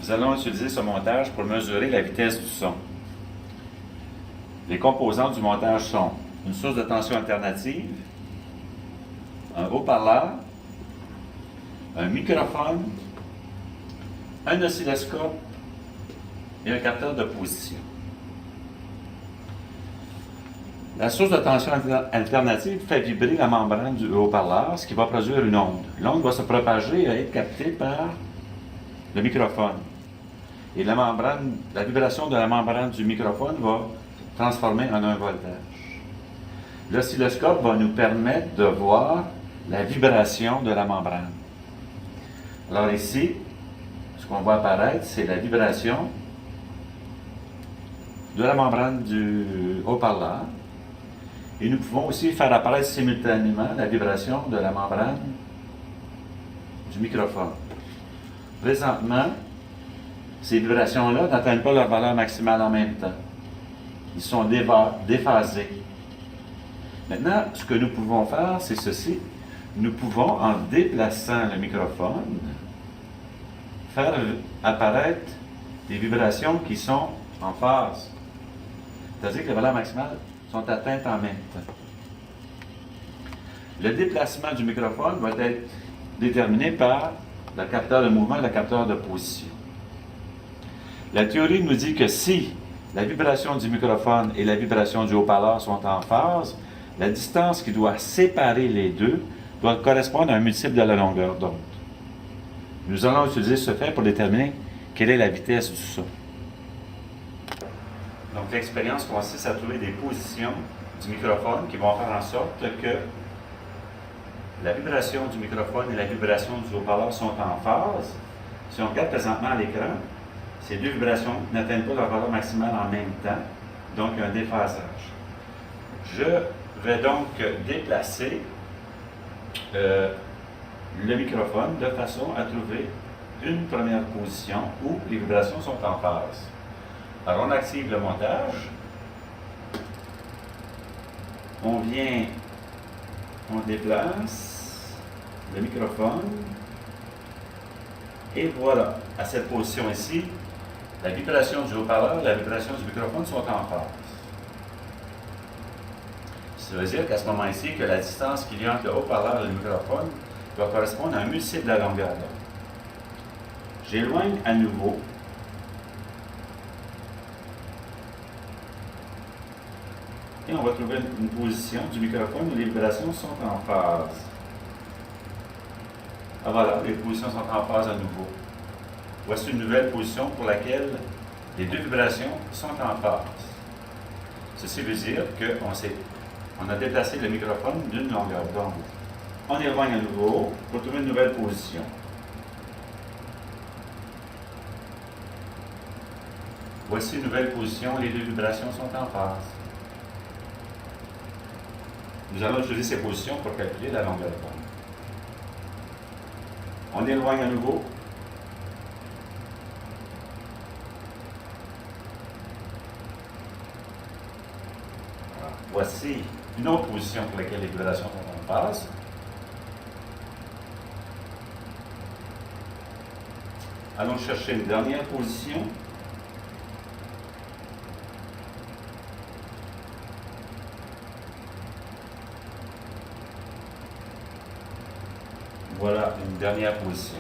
Nous allons utiliser ce montage pour mesurer la vitesse du son. Les composantes du montage sont une source de tension alternative, un haut-parleur, un microphone, un oscilloscope et un capteur de position. La source de tension alternative fait vibrer la membrane du haut-parleur, ce qui va produire une onde. L'onde va se propager et être captée par le microphone. Et la vibration de la membrane du microphone va transformer en un voltage. L'oscilloscope va nous permettre de voir la vibration de la membrane. Alors ici, ce qu'on voit apparaître, c'est la vibration de la membrane du haut-parleur. Et nous pouvons aussi faire apparaître simultanément la vibration de la membrane du microphone. Présentement, ces vibrations-là n'atteignent pas leur valeur maximale en même temps. Ils sont déphasés. Maintenant, ce que nous pouvons faire, c'est ceci. Nous pouvons, en déplaçant le microphone, faire apparaître des vibrations qui sont en phase. C'est-à-dire que les valeurs maximales sont atteintes en même temps. Le déplacement du microphone va être déterminé par le capteur de mouvement et le capteur de position. La théorie nous dit que si la vibration du microphone et la vibration du haut-parleur sont en phase, la distance qui doit séparer les deux doit correspondre à un multiple de la longueur d'onde. Nous allons utiliser ce fait pour déterminer quelle est la vitesse du son. Donc l'expérience consiste à trouver des positions du microphone qui vont faire en sorte que la vibration du microphone et la vibration du haut-parleur sont en phase. Si on regarde présentement à l'écran, ces deux vibrations n'atteignent pas leur valeur maximale en même temps, donc un déphasage. Je vais donc déplacer le microphone de façon à trouver une première position où les vibrations sont en phase. Alors on active le montage, on déplace le microphone, et voilà, à cette position ici, la vibration du haut-parleur et la vibration du microphone sont en phase. Ça veut dire qu'à ce moment-ci, que la distance qu'il y a entre le haut-parleur et le microphone doit correspondre à un multiple de la longueur d'onde. J'éloigne à nouveau. Et on va trouver une position du microphone où les vibrations sont en phase. Ah voilà, les positions sont en phase à nouveau. Voici une nouvelle position pour laquelle les deux vibrations sont en phase. Ceci veut dire qu'on a déplacé le microphone d'une longueur d'onde. On éloigne à nouveau pour trouver une nouvelle position. Voici une nouvelle position, les deux vibrations sont en phase. Nous allons utiliser ces positions pour calculer la longueur d'onde. On éloigne à nouveau. Voilà. Voici une autre position pour laquelle les vibrations sont en phase. Allons chercher une dernière position. Voilà une dernière position.